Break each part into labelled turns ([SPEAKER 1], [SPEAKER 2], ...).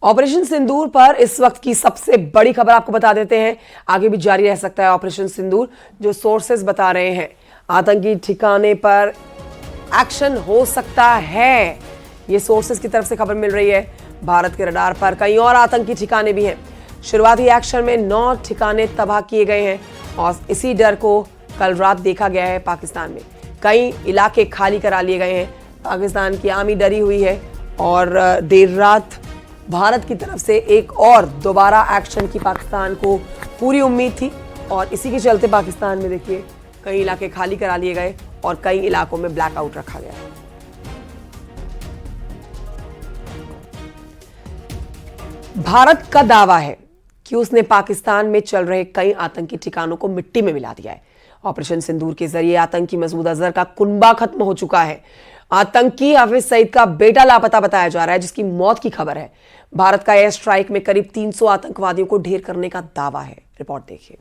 [SPEAKER 1] Operation सिंदूर पर इस वक्त की सबसे बड़ी खबर आपको बता देते हैं। आगे भी जारी रह सकता है ऑपरेशन सिंदूर। जो सोर्सेज बता रहे हैं आतंकी ठिकाने पर एक्शन हो सकता है, ये सोर्सेज की तरफ से खबर मिल रही है। भारत के रडार पर कई और आतंकी ठिकाने भी हैं। शुरुआती एक्शन में 9 ठिकाने तबाह किए गए हैं और इसी डर को कल रात देखा गया है। पाकिस्तान में कई इलाके खाली करा लिए गए हैं। पाकिस्तान की आर्मी डरी हुई है और देर रात भारत की तरफ से एक और दोबारा एक्शन की पाकिस्तान को पूरी उम्मीद थी और इसी के चलते पाकिस्तान में देखिए कई इलाके खाली करा लिए गए और कई इलाकों में ब्लैकआउट रखा गया। भारत का दावा है कि उसने पाकिस्तान में चल रहे कई आतंकी ठिकानों को मिट्टी में मिला दिया है। ऑपरेशन सिंदूर के जरिए आतंकी मसूद अजहर का कुनबा खत्म हो चुका है। आतंकी हाफिज सईद का बेटा लापता बताया जा रहा है, जिसकी मौत की खबर है। भारत का एयर स्ट्राइक में करीब 300 आतंकवादियों को ढेर करने का दावा है। रिपोर्ट देखिए।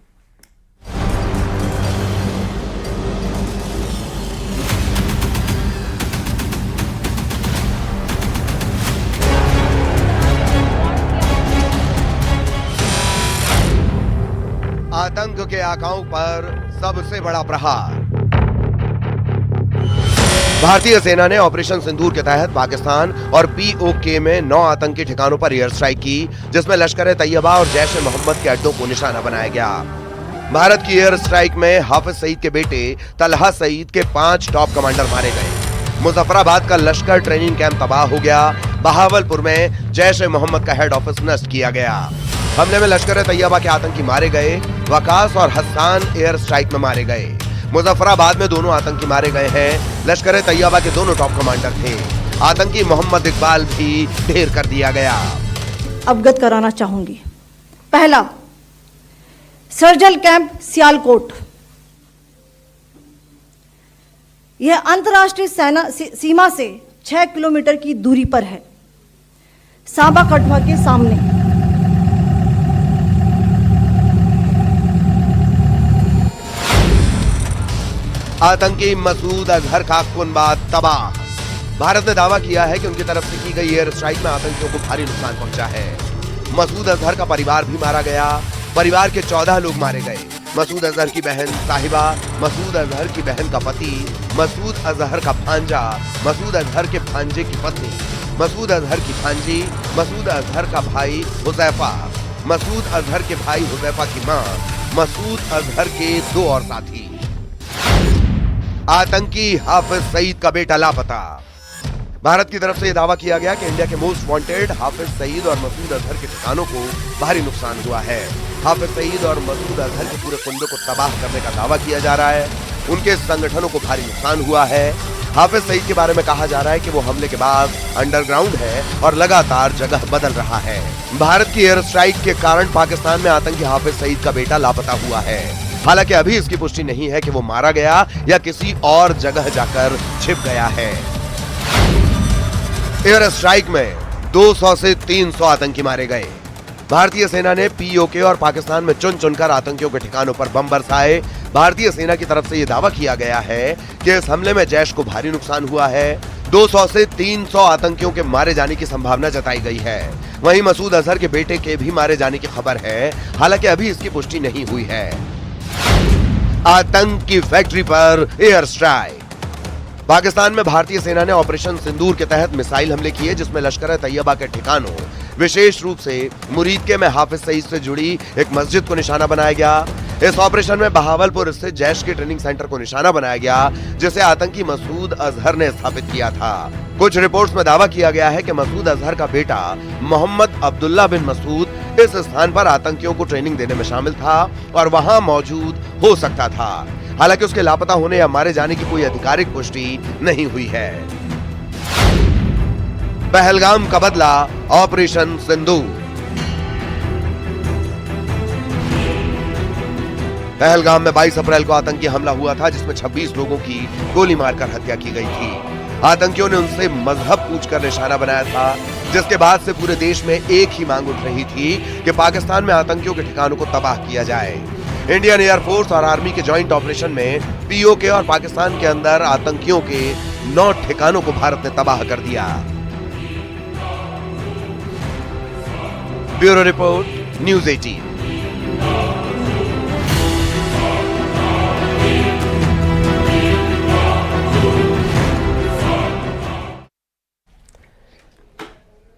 [SPEAKER 2] आतंक के आकाओं पर सबसे बड़ा प्रहार। भारतीय सेना ने ऑपरेशन सिंदूर के तहत पाकिस्तान और पीओके में 9 आतंकी ठिकानों पर एयर स्ट्राइक की, जिसमें लश्कर ए तैयबा और जैश ए मोहम्मद के अड्डों को निशाना बनाया गया। भारत की एयर स्ट्राइक में हाफिज सईद के बेटे तलहा सईद के 5 टॉप कमांडर मारे गए। मुजफ्फराबाद का लश्कर ट्रेनिंग कैंप तबाह हो गया। बहावलपुर में जैश ए मोहम्मद का हेड ऑफिस नष्ट किया गया। हमले में लश्कर ए तैयबा के आतंकी मारे गए। वकास और हस्सान एयर स्ट्राइक में मारे गए। मुजफ्फराबाद में दोनों आतंकी मारे गए हैं। लश्कर ए तैयबा के दोनों टॉप कमांडर थे। आतंकी मोहम्मद इकबाल भी ढेर कर दिया गया।
[SPEAKER 3] अवगत कराना चाहूंगी। पहला, सर्जिकल कैंप सियालकोट, यह अंतर्राष्ट्रीय सेना सीमा से 6 किलोमीटर की दूरी पर है, सांबा कठुआ के सामने।
[SPEAKER 2] आतंकी मसूद अजहर का कुनबा तबाह। भारत ने दावा किया है कि उनकी तरफ से की गई एयर स्ट्राइक में आतंकियों को भारी नुकसान पहुंचा है। मसूद अजहर का परिवार भी मारा गया। परिवार के 14 लोग मारे गए। मसूद अजहर की बहन साहिबा, मसूद अजहर की बहन का पति, मसूद अजहर का भांजा, मसूद अजहर के भांजे की पत्नी, मसूद अजहर की भांजी, मसूद अजहर का भाई हुजैफा, मसूद अजहर के भाई हुजैफा की मां, मसूद अजहर के 2 और साथी। आतंकी हाफिज सईद का बेटा लापता। भारत की तरफ से यह दावा किया गया कि इंडिया के मोस्ट वांटेड हाफिज सईद और मसूद अजहर के ठिकानों को भारी नुकसान हुआ है। हाफिज सईद और मसूद अजहर के पूरे कुनबे को तबाह करने का दावा किया जा रहा है। उनके संगठनों को भारी नुकसान हुआ है। हाफिज सईद के बारे में कहा जा रहा है कि वो हमले के बाद अंडरग्राउंड है और लगातार जगह बदल रहा है। भारत की एयर स्ट्राइक के कारण पाकिस्तान में आतंकी हाफिज सईद का बेटा लापता हुआ है। हालांकि अभी इसकी पुष्टि नहीं है कि वो मारा गया या किसी और जगह जाकर छिप गया है। एयर स्ट्राइक में 200 से 300 आतंकी मारे गए। भारतीय सेना ने पीओके और पाकिस्तान में चुन चुनकर आतंकियों के ठिकानों पर बम बरसाए। भारतीय सेना की तरफ से यह दावा किया गया है कि इस हमले में जैश को भारी नुकसान हुआ है। 200 से 300 आतंकियों के मारे जाने की संभावना जताई गई है। वहीं मसूद अजहर के बेटे के भी मारे जाने की खबर है। हालांकि अभी इसकी पुष्टि नहीं हुई है। आतंक की फैक्ट्री पर एयर स्ट्राइक। पाकिस्तान में भारतीय सेना ने ऑपरेशन सिंदूर के तहत मिसाइल हमले किए, जिसमें लश्कर ए तैयबा के ठिकानों, विशेष रूप से मुरीदके में हाफिज सईद से जुड़ी एक मस्जिद को निशाना बनाया गया। इस ऑपरेशन में बहावलपुर स्थित जैश के ट्रेनिंग सेंटर को निशाना बनाया गया, जिसे आतंकी मसूद अजहर ने स्थापित किया था। कुछ रिपोर्ट्स में दावा किया गया है कि मसूद अजहर का बेटा मोहम्मद अब्दुल्ला बिन मसूद इस स्थान पर आतंकियों को ट्रेनिंग देने में शामिल था और वहां मौजूद हो सकता था। हालांकि उसके लापता होने या मारे जाने की कोई आधिकारिक पुष्टि नहीं हुई है। पहलगाम का बदला ऑपरेशन सिंदूर। पहलगाम में 22 अप्रैल को आतंकी हमला हुआ था, जिसमें 26 लोगों की गोली मारकर हत्या की गई थी। आतंकियों ने उनसे मजहब पूछकर निशाना बनाया था, जिसके बाद से पूरे देश में एक ही मांग उठ रही थी कि पाकिस्तान में आतंकियों के ठिकानों को तबाह किया जाए। इंडियन एयरफोर्स और आर्मी के जॉइंट ऑपरेशन में पीओके और पाकिस्तान के अंदर आतंकियों के 9 ठिकानों को भारत ने तबाह कर दिया। Bureau report, news 18।